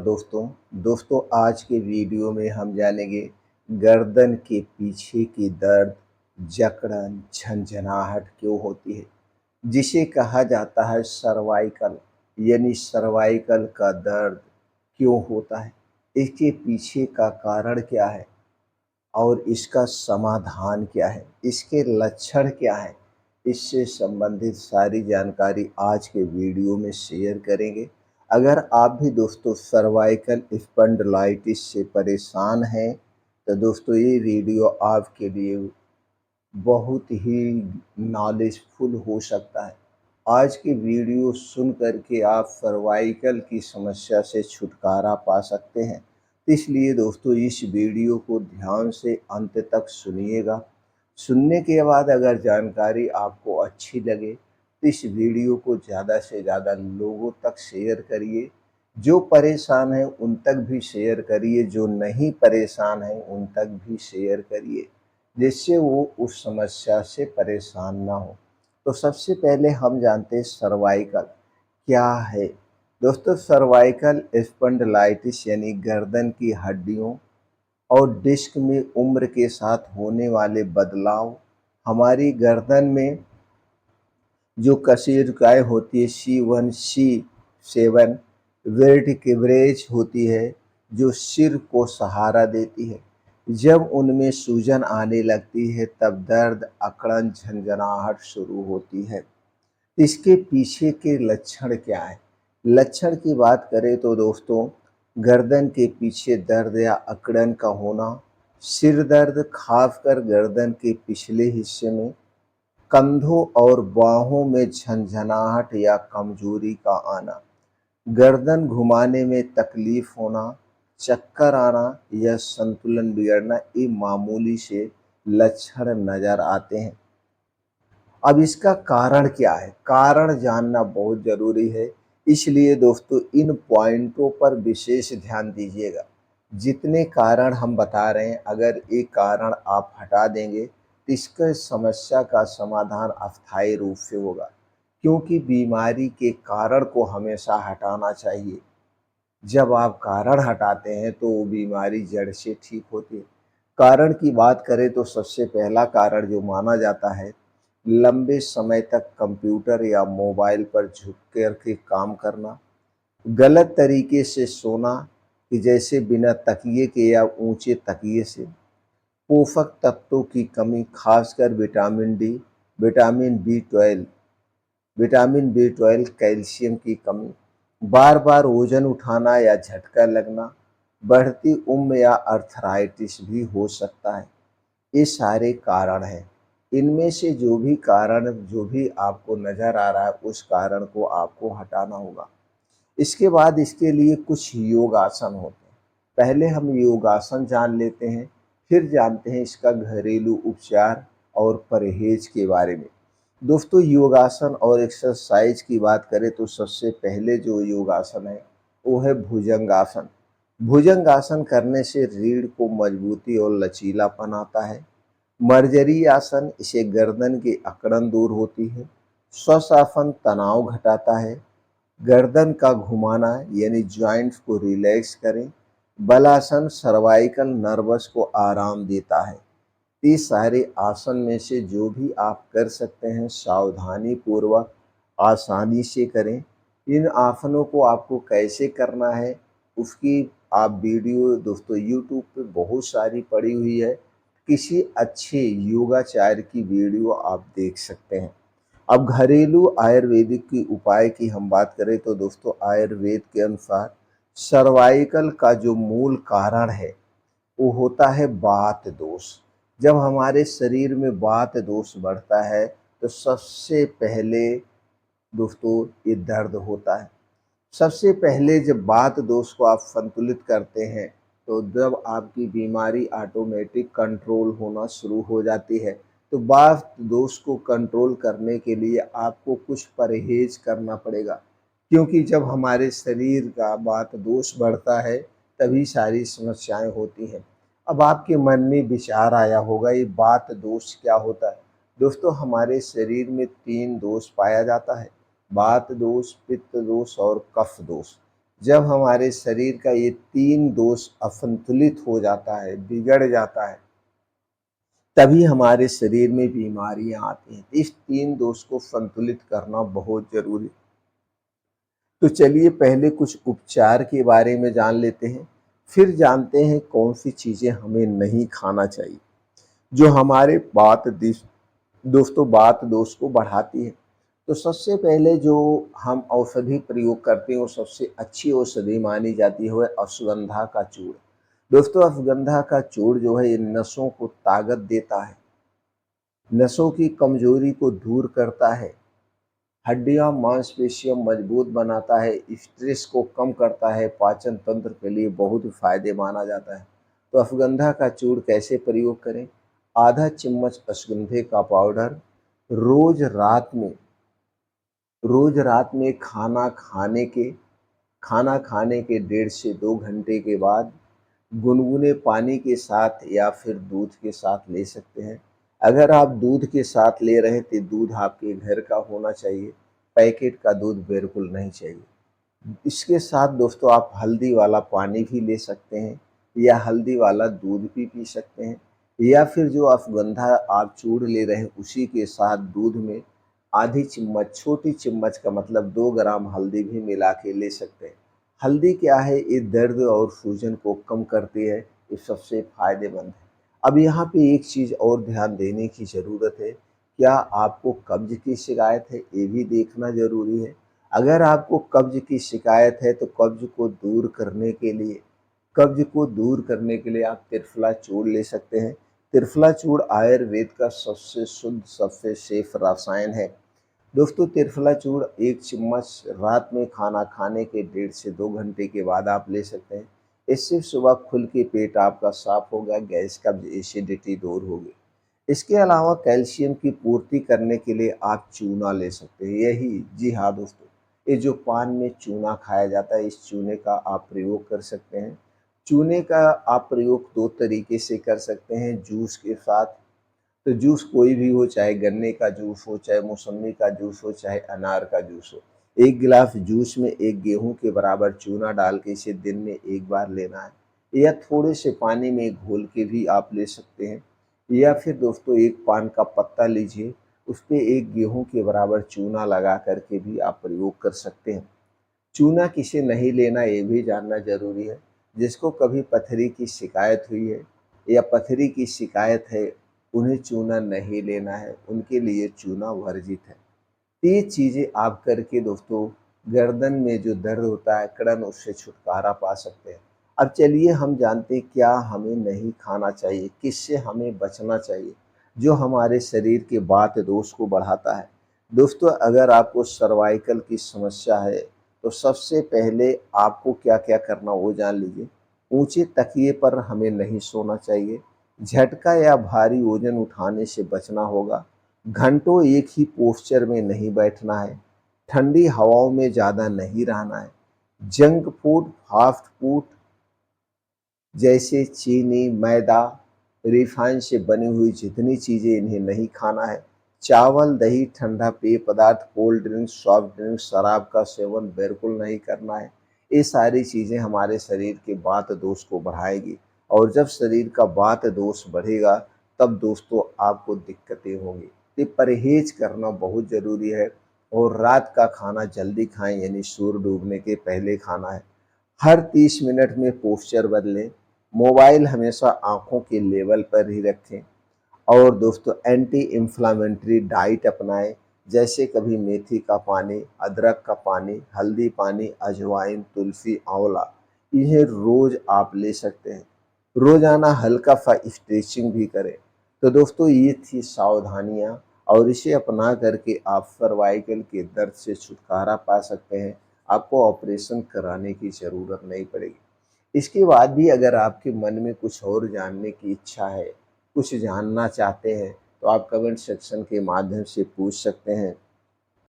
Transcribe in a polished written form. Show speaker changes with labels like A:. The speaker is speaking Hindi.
A: दोस्तों आज के वीडियो में हम जानेंगे गर्दन के पीछे की दर्द, जकड़न, झंझनाहट क्यों होती है, जिसे कहा जाता है सर्वाइकल, यानी सर्वाइकल का दर्द क्यों होता है, इसके पीछे का कारण क्या है और इसका समाधान क्या है, इसके लक्षण क्या है। इससे संबंधित सारी जानकारी आज के वीडियो में शेयर करेंगे। अगर आप भी दोस्तों सर्वाइकल स्पॉन्डिलाइटिस से परेशान हैं तो दोस्तों ये वीडियो आपके लिए बहुत ही नॉलेजफुल हो सकता है। आज की वीडियो सुन कर के आप सर्वाइकल की समस्या से छुटकारा पा सकते हैं। इसलिए दोस्तों इस वीडियो को ध्यान से अंत तक सुनिएगा। सुनने के बाद अगर जानकारी आपको अच्छी लगे तो इस वीडियो को ज़्यादा से ज़्यादा लोगों तक शेयर करिए। जो परेशान हैं उन तक भी शेयर करिए, जो नहीं परेशान हैं उन तक भी शेयर करिए, जिससे वो उस समस्या से परेशान ना हो। तो सबसे पहले हम जानते हैं सर्वाइकल क्या है। दोस्तों सर्वाइकल स्पॉन्डिलाइटिस यानी गर्दन की हड्डियों और डिस्क में उम्र के साथ होने वाले बदलाव, हमारी गर्दन में जो कशेरुकाएँ होती है C1 C7 वर्टिब्रेज होती है जो सिर को सहारा देती है। जब उनमें सूजन आने लगती है तब दर्द, अकड़न, झंझनाहट शुरू होती है। इसके पीछे के लक्षण क्या है? लक्षण की बात करें तो दोस्तों गर्दन के पीछे दर्द या अकड़न का होना, सिर दर्द खासकर गर्दन के पिछले हिस्से में, कंधों और बाहों में झंझनाहट या कमजोरी का आना, गर्दन घुमाने में तकलीफ होना, चक्कर आना या संतुलन बिगड़ना, ये मामूली से लक्षण नजर आते हैं। अब इसका कारण क्या है? कारण जानना बहुत जरूरी है, इसलिए दोस्तों इन पॉइंटों पर विशेष ध्यान दीजिएगा। जितने कारण हम बता रहे हैं अगर एक कारण आप हटा देंगे तो इसका समस्या का समाधान अस्थायी रूप से होगा, क्योंकि बीमारी के कारण को हमेशा हटाना चाहिए। जब आप कारण हटाते हैं तो वो बीमारी जड़ से ठीक होती है। कारण की बात करें तो सबसे पहला कारण जो माना जाता है, लंबे समय तक कंप्यूटर या मोबाइल पर झुक कर के काम करना, गलत तरीके से सोना कि जैसे बिना तकिए के या ऊंचे तकिए से, पोषक तत्वों की कमी खासकर vitamin D, vitamin B 12, calcium की कमी, बार बार वजन उठाना या झटका लगना, बढ़ती उम्र या अर्थराइटिस भी हो सकता है। ये सारे कारण हैं। इनमें से जो भी आपको नज़र आ रहा है उस कारण को आपको हटाना होगा। इसके बाद इसके लिए कुछ योगासन होते हैं। पहले हम योगासन जान लेते हैं, फिर जानते हैं इसका घरेलू उपचार और परहेज के बारे में। दोस्तों योगासन और एक्सरसाइज की बात करें तो सबसे पहले जो योगासन है वो है भुजंगासन। भुजंगासन करने से रीढ़ को मजबूती और लचीलापन आता है। मर्जरी आसन, इसे गर्दन की अकड़न दूर होती है। श्वासासन तनाव घटाता है। गर्दन का घुमाना यानी जॉइंट्स को रिलैक्स करें। बलासन सर्वाइकल नर्वस को आराम देता है। इस सारे आसन में से जो भी आप कर सकते हैं सावधानी पूर्वक आसानी से करें। इन आसनों को आपको कैसे करना है उसकी आप वीडियो दोस्तों यूट्यूब पे बहुत सारी पड़ी हुई है, किसी अच्छे योगाचार्य की वीडियो आप देख सकते हैं। अब घरेलू आयुर्वेदिक की उपाय की हम बात करें तो दोस्तों आयुर्वेद के अनुसार सर्वाइकल का जो मूल कारण है वो होता है वात दोष। जब हमारे शरीर में वात दोष बढ़ता है तो सबसे पहले दोस्तों ये दर्द होता है। सबसे पहले जब वात दोष को आप संतुलित करते हैं तो जब आपकी बीमारी ऑटोमेटिक कंट्रोल होना शुरू हो जाती है। तो वात दोष को कंट्रोल करने के लिए आपको कुछ परहेज करना पड़ेगा, क्योंकि जब हमारे शरीर का वात दोष बढ़ता है तभी सारी समस्याएं होती हैं। अब आपके मन में विचार आया होगा ये वात दोष क्या होता है। दोस्तों हमारे शरीर में 3 दोष पाया जाता है, वात दोष, पित्त दोष और कफ दोष। जब हमारे शरीर का ये 3 दोष असंतुलित हो जाता है, बिगड़ जाता है, तभी हमारे शरीर में बीमारियां आती हैं। इस 3 दोष को संतुलित करना बहुत ज़रूरी है। तो चलिए पहले कुछ उपचार के बारे में जान लेते हैं, फिर जानते हैं कौन-सी चीज़ें हमें नहीं खाना चाहिए, जो हमारे दोस्तों वात दोष को बढ़ाती है। तो सबसे पहले जो हम औषधि प्रयोग करते हैं, वो सबसे अच्छी औषधि मानी जाती है, वो है अश्वगंधा का चूर्ण। दोस्तों अश्वगंधा का चूर्ण जो है ये नसों को ताकत देता है, नसों की कमजोरी को दूर करता है, हड्डियां मांसपेशियां मजबूत बनाता है, स्ट्रेस को कम करता है, पाचन तंत्र के लिए बहुत ही फायदे माना जाता है। तो अश्वगंधा का चूर्ण कैसे प्रयोग करें? आधा चम्मच अश्वगंधे का पाउडर रोज रात में रोज रात में खाना खाने के 1.5 से 2 घंटे के बाद गुनगुने पानी के साथ या फिर दूध के साथ ले सकते हैं। अगर आप दूध के साथ ले रहे हैं तो दूध आपके घर का होना चाहिए, पैकेट का दूध बिल्कुल नहीं चाहिए। इसके साथ दोस्तों आप हल्दी वाला पानी भी ले सकते हैं या हल्दी वाला दूध भी पी सकते हैं, या फिर जो अश्वगंधा आप चूर्ण ले रहे हैं उसी के साथ दूध में आधी चम्मच, छोटी चम्मच का मतलब 2 ग्राम हल्दी भी मिला के ले सकते हैं। हल्दी क्या है, ये दर्द और सूजन को कम करती है, ये सबसे फायदेमंद है। अब यहाँ पे एक चीज़ और ध्यान देने की ज़रूरत है, क्या आपको कब्ज की शिकायत है, ये भी देखना ज़रूरी है। अगर आपको कब्ज की शिकायत है तो कब्ज को दूर करने के लिए आप त्रिफला चूर्ण ले सकते हैं। त्रिफला चूर्ण आयुर्वेद का सबसे शुद्ध, सबसे सेफ रसायन है। दोस्तों त्रिफला चूर्ण 1 चम्मच रात में खाना खाने के 1.5 से 2 घंटे के बाद आप ले सकते हैं। इससे सुबह खुल के पेट आपका साफ होगा, गैस, कब्ज, एसिडिटी दूर होगी। इसके अलावा कैल्शियम की पूर्ति करने के लिए आप चूना ले सकते हैं। जी हाँ दोस्तों, ये जो पान में चूना खाया जाता है, इस चूने का आप प्रयोग कर सकते हैं। चूने का आप प्रयोग 2 तरीके से कर सकते हैं, जूस के साथ। तो जूस कोई भी हो, चाहे गन्ने का जूस हो, चाहे मौसम्मी का जूस हो, चाहे अनार का जूस हो। 1 गिलास जूस में 1 गेहूँ के बराबर चूना डाल के इसे दिन में 1 बार लेना है, या थोड़े से पानी में घोल के भी आप ले सकते हैं। या फिर दोस्तों 1 पान का पत्ता लीजिए, उसपे 1 गेहूँ के बराबर चूना लगा कर के भी आप प्रयोग कर सकते हैं। चूना किसे नहीं लेना ये भी जानना ज़रूरी है। जिसको कभी पथरी की शिकायत हुई है या पथरी की शिकायत है, उन्हें चूना नहीं लेना है, उनके लिए चूना वर्जित है। तो ये चीज़ें आप करके दोस्तों गर्दन में जो दर्द होता है, अकड़न, उससे छुटकारा पा सकते हैं। अब चलिए हम जानते हैं क्या हमें नहीं खाना चाहिए, किससे हमें बचना चाहिए, जो हमारे शरीर के वात दोष को बढ़ाता है। दोस्तों अगर आपको सर्वाइकल की समस्या है तो सबसे पहले आपको क्या-क्या करना वो जान लीजिए। ऊँचे तकिए पर हमें नहीं सोना चाहिए, झटका या भारी वज़न उठाने से बचना होगा, घंटों एक ही पोस्चर में नहीं बैठना है, ठंडी हवाओं में ज़्यादा नहीं रहना है, जंक फूड, फास्ट फूड जैसे चीनी, मैदा, रिफाइन से बनी हुई जितनी चीज़ें इन्हें नहीं खाना है। चावल, दही, ठंडा पेय पदार्थ, कोल्ड ड्रिंक्स, सॉफ्ट ड्रिंक्स, शराब का सेवन बिल्कुल नहीं करना है। ये सारी चीज़ें हमारे शरीर के वात दोष को बढ़ाएगी, और जब शरीर का वात दोष बढ़ेगा तब दोस्तों आपको दिक्कतें होंगी। ये परहेज़ करना बहुत ज़रूरी है, और रात का खाना जल्दी खाएँ, यानी सूर्य डूबने के पहले खाना है। हर 30 मिनट में पोस्चर बदलें, मोबाइल हमेशा आँखों के लेवल पर ही रखें, और दोस्तों एंटी इन्फ्लेमेटरी डाइट अपनाएं, जैसे कभी मेथी का पानी, अदरक का पानी, हल्दी पानी, अजवाइन, तुलसी, आंवला, इन्हें रोज़ आप ले सकते हैं। रोज़ाना हल्का सा स्ट्रेचिंग भी करें। तो दोस्तों ये थी सावधानियाँ, और इसे अपना करके आप सर्वाइकल के दर्द से छुटकारा पा सकते हैं। आपको ऑपरेशन कराने की ज़रूरत नहीं पड़ेगी। इसके बाद भी अगर आपके मन में कुछ और जानने की इच्छा है, कुछ जानना चाहते हैं, तो आप कमेंट सेक्शन के माध्यम से पूछ सकते हैं।